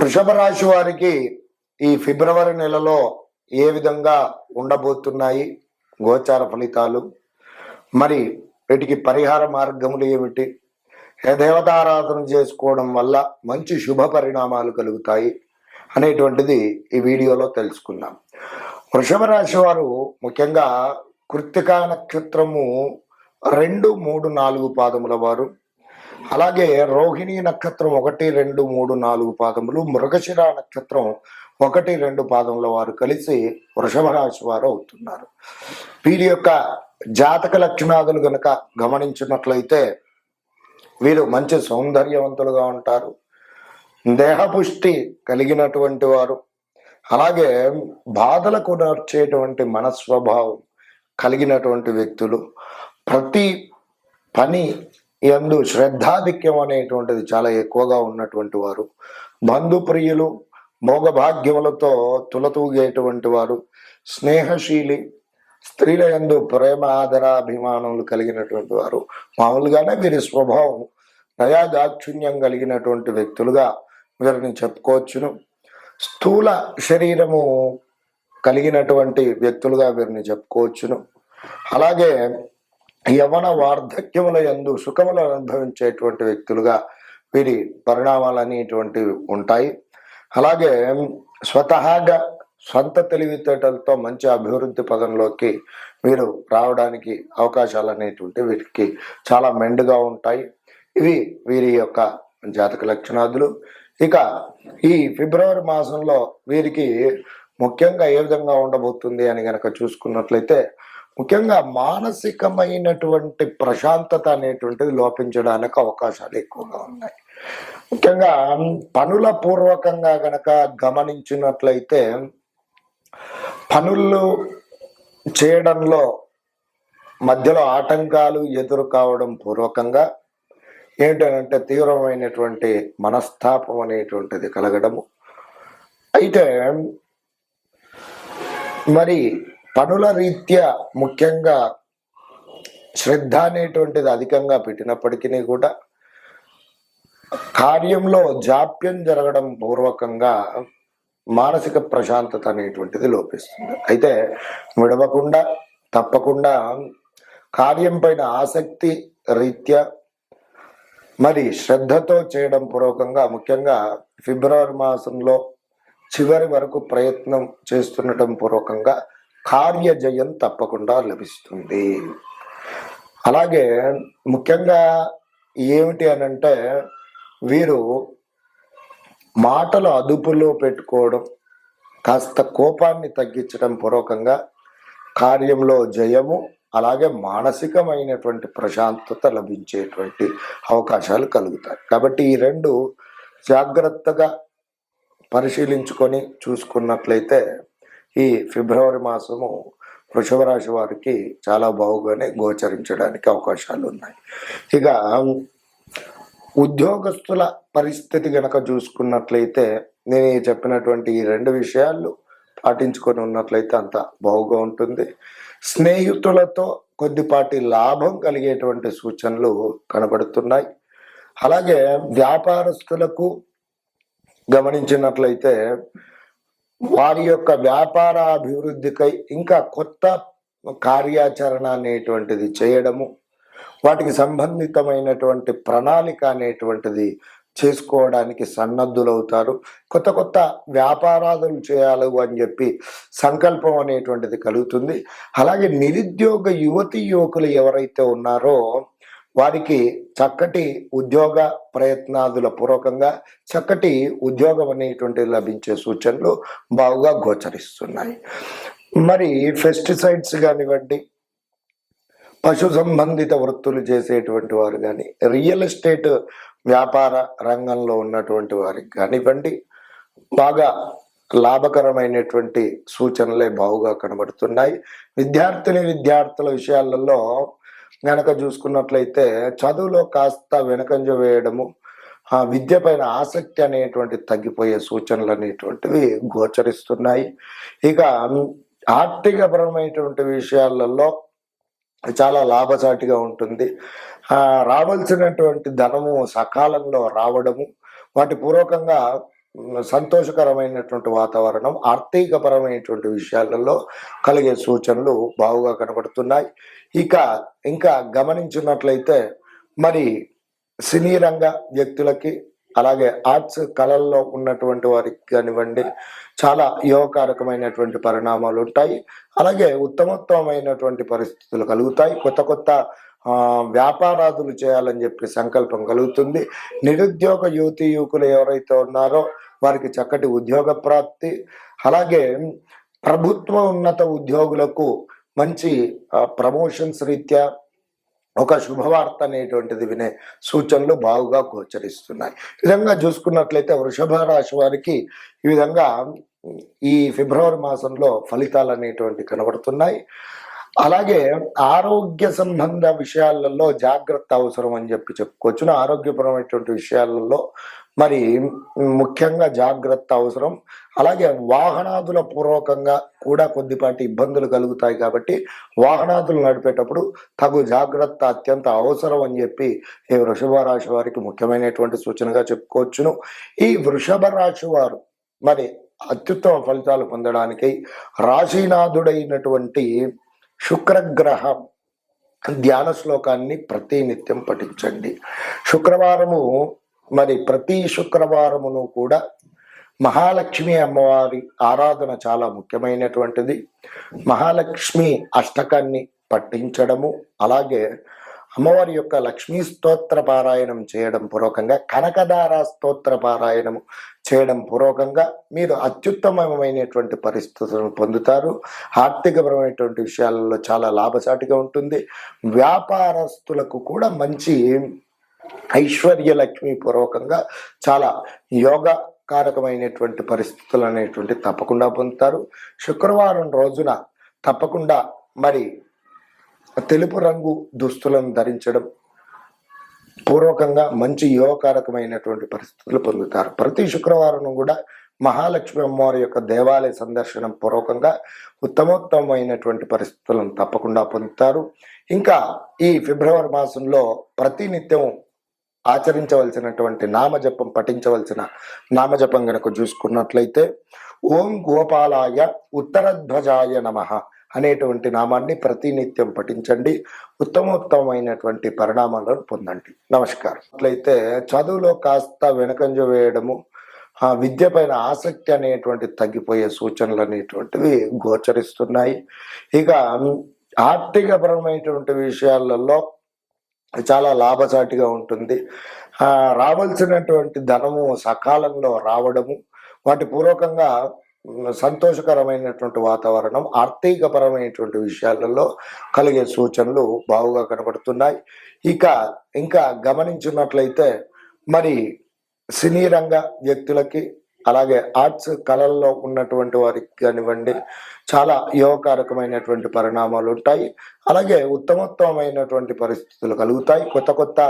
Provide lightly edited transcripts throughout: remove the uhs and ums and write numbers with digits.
వృషభ రాశి వారికి ఈ ఫిబ్రవరి నెలలో ఏ విధంగా ఉండబోతున్నాయి గోచార ఫలితాలు, మరి వీటికి పరిహార మార్గములు ఏమిటి, ఏ దేవతారాధన చేసుకోవడం వల్ల మంచి శుభ పరిణామాలు కలుగుతాయి అనేటువంటిది ఈ వీడియోలో తెలుసుకుందాం. వృషభ రాశి వారు ముఖ్యంగా కృత్తికా నక్షత్రము 2, 3, 4 పాదముల వారు, అలాగే రోహిణి నక్షత్రం 1, 2, 3, 4 పాదములు, మృగశిర నక్షత్రం 1, 2 పాదముల వారు కలిసి వృషభ రాశి వారు అవుతున్నారు. వీరి యొక్క జాతక లక్షణాదులు గనక గమనించినట్లయితే వీరు మంచి సౌందర్యవంతులుగా ఉంటారు, దేహపుష్టి కలిగినటువంటి వారు, అలాగే బాధలకు నర్చేటువంటి మనస్వభావం కలిగినటువంటి వ్యక్తులు, ప్రతి పని యందు శ్రద్ధాధిక్యం అనేటువంటిది చాలా ఎక్కువగా ఉన్నటువంటి వారు, బంధుప్రియులు, భోగభాగ్యములతో తులతూగేటువంటి వారు, స్నేహశీలి, స్త్రీల యందు ప్రేమ ఆదరాభిమానములు కలిగినటువంటి వారు. మామూలుగానే వీరి స్వభావం దయాదాక్షిణ్యం కలిగినటువంటి వ్యక్తులుగా వీరిని చెప్పుకోవచ్చును. స్థూల శరీరము కలిగినటువంటి వ్యక్తులుగా వీరిని చెప్పుకోవచ్చును. అలాగే యవన వార్ధక్యముల యందు సుఖములు అనుభవించేటువంటి వ్యక్తులుగా వీరి పరిణామాలు అనేటువంటివి ఉంటాయి. అలాగే స్వతహాగా సొంత తెలివితేటలతో మంచి అభివృద్ధి పదంలోకి వీరు రావడానికి అవకాశాలు అనేటువంటి వీరికి చాలా మెండుగా ఉంటాయి. ఇవి వీరి యొక్క జాతక లక్షణాదులు. ఇక ఈ ఫిబ్రవరి మాసంలో వీరికి ముఖ్యంగా ఏ విధంగా ఉండబోతుంది అని గనక చూసుకున్నట్లయితే, ముఖ్యంగా మానసికమైనటువంటి ప్రశాంతత అనేటువంటిది లోపించడానికి అవకాశాలు ఎక్కువగా ఉన్నాయి. ముఖ్యంగా పనుల పూర్వకంగా గనక గమనించినట్లయితే పనులు చేయడంలో మధ్యలో ఆటంకాలు ఎదురు కావడం పూర్వకంగా ఏంటంటే తీవ్రమైనటువంటి మనస్తాపం అనేటువంటిది కలగడము. అయితే మరి పనుల రీత్యా ముఖ్యంగా శ్రద్ధ అనేటువంటిది అధికంగా పెట్టినప్పటికీ కూడా కార్యంలో జాప్యం జరగడం పూర్వకంగా మానసిక ప్రశాంతత అనేటువంటిది లోపిస్తుంది. అయితే విడవకుండా తప్పకుండా కార్యం పైన ఆసక్తి రీత్యా మరి శ్రద్ధతో చేయడం పూర్వకంగా ముఖ్యంగా ఫిబ్రవరి మాసంలో చివరి వరకు ప్రయత్నం చేస్తుండటం పూర్వకంగా కార్యజయం తప్పకుండా లభిస్తుంది. అలాగే ముఖ్యంగా ఏమిటి అనంటే వీరు మాటలు అదుపులో పెట్టుకోవడం, కాస్త కోపాన్ని తగ్గించడం పూర్వకంగా కార్యంలో జయము, అలాగే మానసికమైనటువంటి ప్రశాంతత లభించేటువంటి అవకాశాలు కలుగుతాయి. కాబట్టి ఈ రెండు జాగ్రత్తగా పరిశీలించుకొని చూసుకున్నట్లయితే ఈ ఫిబ్రవరి మాసము వృషభ రాశి వారికి చాలా బాగుగానే గోచరించడానికి అవకాశాలు ఉన్నాయి. ఇక ఉద్యోగస్తుల పరిస్థితి గనక చూసుకున్నట్లయితే నేను చెప్పినటువంటి ఈ 2 విషయాలు పాటించుకొని ఉన్నట్లయితే అంత బాగుగా ఉంటుంది. స్నేహితులతో కొద్దిపాటి లాభం కలిగేటువంటి సూచనలు కనబడుతున్నాయి. అలాగే వ్యాపారస్తులకు గమనించినట్లయితే వారి యొక్క వ్యాపార అభివృద్ధికై ఇంకా కొత్త కార్యాచరణ అనేటువంటిది చేయడము, వాటికి సంబంధితమైనటువంటి ప్రణాళిక అనేటువంటిది చేసుకోవడానికి సన్నద్ధులవుతారు. కొత్త కొత్త వ్యాపారాలు చేయాలి అని చెప్పి సంకల్పం అనేటువంటిది కలుగుతుంది. అలాగే నిరుద్యోగ యువతి యువకులు ఎవరైతే ఉన్నారో వారికి చక్కటి ఉద్యోగ ప్రయత్నాదుల పూర్వకంగా చక్కటి ఉద్యోగం అనేటువంటిది లభించే సూచనలు బాగుగా గోచరిస్తున్నాయి. మరి పెస్టిసైడ్స్ కానివ్వండి, పశు సంబంధిత వృత్తులు చేసేటువంటి వారు కానీ, రియల్ ఎస్టేట్ వ్యాపార రంగంలో ఉన్నటువంటి వారికి కానివ్వండి, బాగా లాభకరమైనటువంటి సూచనలే బాగుగా కనబడుతున్నాయి. విద్యార్థుల విషయాలలో గనక చూసుకున్నట్లయితే చదువులో కాస్త వెనకంజ వేయడము, విద్య పైన ఆసక్తి అనేటువంటి తగ్గిపోయే సూచనలు అనేటువంటివి గోచరిస్తున్నాయి. ఇక ఆర్థికపరమైనటువంటి విషయాలలో చాలా లాభసాటిగా ఉంటుంది. రావాల్సినటువంటి ధనము సకాలంలో రావడము, వాటి పూర్వకంగా సంతోషకరమైనటువంటి వాతావరణం, ఆర్థికపరమైనటువంటి విషయాలలో కలిగే సూచనలు బాగుగా కనబడుతున్నాయి. ఇక ఇంకా గమనించినట్లయితే మరి సినీ రంగ వ్యక్తులకి, అలాగే ఆర్ట్స్ కళల్లో ఉన్నటువంటి వారికి కానివ్వండి, చాలా యోగకారకమైనటువంటి పరిణామాలు ఉంటాయి. అలాగే ఉత్తమోత్తమైనటువంటి పరిస్థితులు కలుగుతాయి. కొత్త కొత్త వ్యాపారాదులు చేయాలని చెప్పి సంకల్పం కలుగుతుంది. నిరుద్యోగ యువతీ యువకులు ఎవరైతే ఉన్నారో వారికి చక్కటి ఉద్యోగ ప్రాప్తి, అలాగే ప్రభుత్వ ఉన్నత ఉద్యోగులకు మంచి ప్రమోషన్స్ రీత్యా ఒక శుభవార్త అనేటువంటిది వినే సూచనలు బాగుగా గోచరిస్తున్నాయి. ఈ విధంగా చూసుకున్నట్లయితే వృషభ రాశి వారికి ఈ విధంగా ఈ ఫిబ్రవరి మాసంలో ఫలితాలు అనేటువంటి కనబడుతున్నాయి. అలాగే ఆరోగ్య సంబంధ విషయాలలో జాగ్రత్త అవసరం అని చెప్పి చెప్పుకోవచ్చును. ఆరోగ్యపరమైనటువంటి విషయాలలో మరి ముఖ్యంగా జాగ్రత్త అవసరం. అలాగే వాహనాదుల పూర్వకంగా కూడా కొద్దిపాటి ఇబ్బందులు కలుగుతాయి కాబట్టి వాహనాదులు నడిపేటప్పుడు తగు జాగ్రత్త అత్యంత అవసరం అని చెప్పి ఈ వృషభ రాశి వారికి ముఖ్యమైనటువంటి సూచనగా చెప్పుకోవచ్చును. ఈ వృషభ రాశి వారు మరి అత్యుత్తమ ఫలితాలు పొందడానికి రాశీనాథుడైనటువంటి శుక్రగ్రహం ధ్యాన శ్లోకాన్ని ప్రతినిత్యం పఠించండి. శుక్రవారము మరి ప్రతి శుక్రవారమును కూడా మహాలక్ష్మి అమ్మవారి ఆరాధన చాలా ముఖ్యమైనటువంటిది. మహాలక్ష్మి అష్టకాన్ని పఠించడము, అలాగే అమ్మవారి యొక్క లక్ష్మీ స్తోత్ర పారాయణం చేయడం పూర్వకంగా, కనకదార స్తోత్ర పారాయణం చేయడం పూర్వకంగా మీరు అత్యుత్తమమైనటువంటి పరిస్థితులను పొందుతారు. ఆర్థికపరమైనటువంటి విషయాలలో చాలా లాభసాటిగా ఉంటుంది. వ్యాపారస్తులకు కూడా మంచి ఐశ్వర్య లక్ష్మి పూర్వకంగా చాలా యోగకారకమైనటువంటి పరిస్థితులు అనేటువంటి తప్పకుండా పొందుతారు. శుక్రవారం రోజున తప్పకుండా మరి తెలుపు రంగు దుస్తులను ధరించడం పూర్వకంగా మంచి యోగకారకమైనటువంటి పరిస్థితులు పొందుతారు. ప్రతి శుక్రవారం కూడా మహాలక్ష్మి అమ్మవారి యొక్క దేవాలయ సందర్శనం పూర్వకంగా ఉత్తమోత్తమైనటువంటి పరిస్థితులను తప్పకుండా పొందుతారు. ఇంకా ఈ ఫిబ్రవరి మాసంలో ప్రతినిత్యం ఆచరించవలసినటువంటి నామజపం, పఠించవలసిన నామజపం గనక చూసుకున్నట్లయితే ఓం గోపాలాయ ఉత్తరధ్వజాయ నమః అనేటువంటి నామాన్ని ప్రతినిత్యం పఠించండి. ఉత్తమోత్తమైనటువంటి పరిణామాలను పొందండి. నమస్కారం. అట్లయితే చదువులో కాస్త వెనకంజ వేయడము, విద్య పైన ఆసక్తి అనేటువంటి తగ్గిపోయే సూచనలు అనేటువంటివి గోచరిస్తున్నాయి. ఇక ఆర్థికపరమైనటువంటి విషయాలలో చాలా లాభసాటిగా ఉంటుంది. రావాల్సినటువంటి ధనము సకాలంలో రావడము, వాటి పూర్వకంగా సంతోషకరమైనటువంటి వాతావరణం, ఆర్థికపరమైనటువంటి విషయాలలో కలిగే సూచనలు బాగుగా కనబడుతున్నాయి. ఇక ఇంకా గమనించినట్లయితే మరి సినీ రంగ వ్యక్తులకి, అలాగే ఆర్ట్స్ కళల్లో ఉన్నటువంటి వారికి కానివ్వండి, చాలా యోగకారకమైనటువంటి పరిణామాలు ఉంటాయి. అలాగే ఉత్తమోత్తమైనటువంటి పరిస్థితులు కలుగుతాయి. కొత్త కొత్త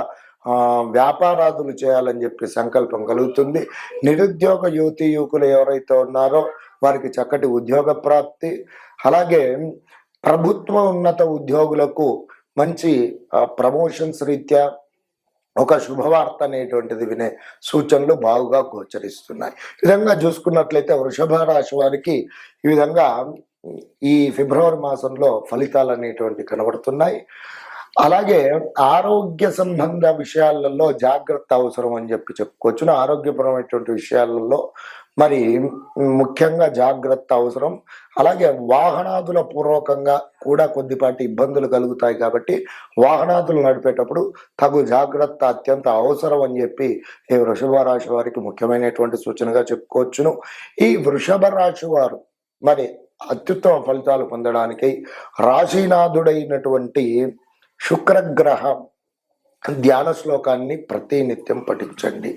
వ్యాపారాదులు చేయాలని చెప్పి సంకల్పం కలుగుతుంది. నిరుద్యోగ యువతీ యువకులు ఎవరైతే ఉన్నారో వారికి చక్కటి ఉద్యోగ ప్రాప్తి, అలాగే ప్రభుత్వ ఉన్నత ఉద్యోగులకు మంచి ప్రమోషన్స్ రీత్యా ఒక శుభవార్త అనేటువంటిది వినే సూచనలు బాగుగా గోచరిస్తున్నాయి. ఈ విధంగా చూసుకున్నట్లయితే వృషభ రాశి వారికి ఈ విధంగా ఈ ఫిబ్రవరి మాసంలో ఫలితాలు అనేటువంటి కనబడుతున్నాయి. అలాగే ఆరోగ్య సంబంధ విషయాలలో జాగ్రత్త అవసరం అని చెప్పి చెప్పుకోవచ్చును. ఆరోగ్యపరమైనటువంటి విషయాలలో మరి ముఖ్యంగా జాగ్రత్త అవసరం. అలాగే వాహనాదుల పూర్వకంగా కూడా కొద్దిపాటి ఇబ్బందులు కలుగుతాయి కాబట్టి వాహనాదులు నడిపేటప్పుడు తగు జాగ్రత్త అత్యంత అవసరం అని చెప్పి ఈ వృషభ రాశి వారికి ముఖ్యమైనటువంటి సూచనగా చెప్పుకోవచ్చును. ఈ వృషభ రాశి వారు మరి అత్యుత్తమ ఫలితాలు పొందడానికి రాశీనాథుడైనటువంటి శుక్రగ్రహం ధ్యాన శ్లోకాన్ని ప్రతినిత్యం పఠించండి.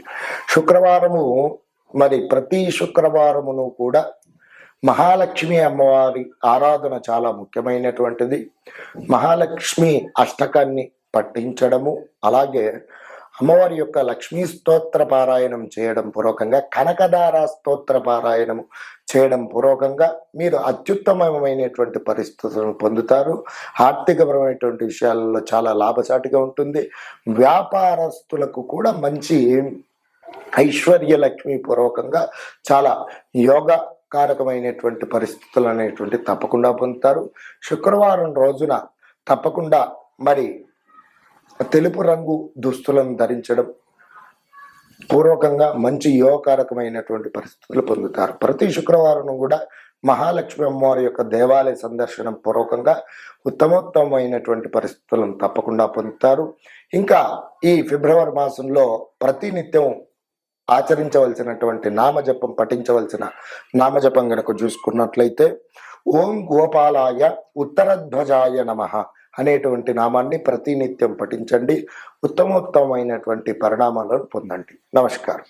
శుక్రవారము మరి ప్రతి శుక్రవారమును కూడా మహాలక్ష్మి అమ్మవారి ఆరాధన చాలా ముఖ్యమైనటువంటిది. మహాలక్ష్మి అష్టకాన్ని పఠించడము, అలాగే అమ్మవారి యొక్క లక్ష్మీ స్తోత్ర పారాయణం చేయడం పూర్వకంగా, కనకదార స్తోత్ర పారాయణం చేయడం పూర్వకంగా మీరు అత్యుత్తమమైనటువంటి పరిస్థితులను పొందుతారు. ఆర్థికపరమైనటువంటి విషయాలలో చాలా లాభసాటిగా ఉంటుంది. వ్యాపారస్తులకు కూడా మంచి ఐశ్వర్య లక్ష్మి పూర్వకంగా చాలా యోగా కారకమైనటువంటి పరిస్థితులు అనేటువంటి తప్పకుండా పొందుతారు. శుక్రవారం రోజున తప్పకుండా మరి తెలుపు రంగు దుస్తులను ధరించడం పూర్వకంగా మంచి యోగకారకమైనటువంటి పరిస్థితులు పొందుతారు. ప్రతి శుక్రవారం కూడా మహాలక్ష్మి అమ్మవారి యొక్క దేవాలయ సందర్శనం పూర్వకంగా ఉత్తమోత్తమైనటువంటి పరిస్థితులను తప్పకుండా పొందుతారు. ఇంకా ఈ ఫిబ్రవరి మాసంలో ప్రతినిత్యం ఆచరించవలసినటువంటి నామజపం, పఠించవలసిన నామజపం గనక చూసుకున్నట్లయితే ఓం గోపాలాయ ఉత్తరధ్వజాయ నమః అనేటువంటి నామాన్ని ప్రతినిత్యం పఠించండి. ఉత్తమోత్తమైనటువంటి పరిణామాలను పొందండి. నమస్కారం.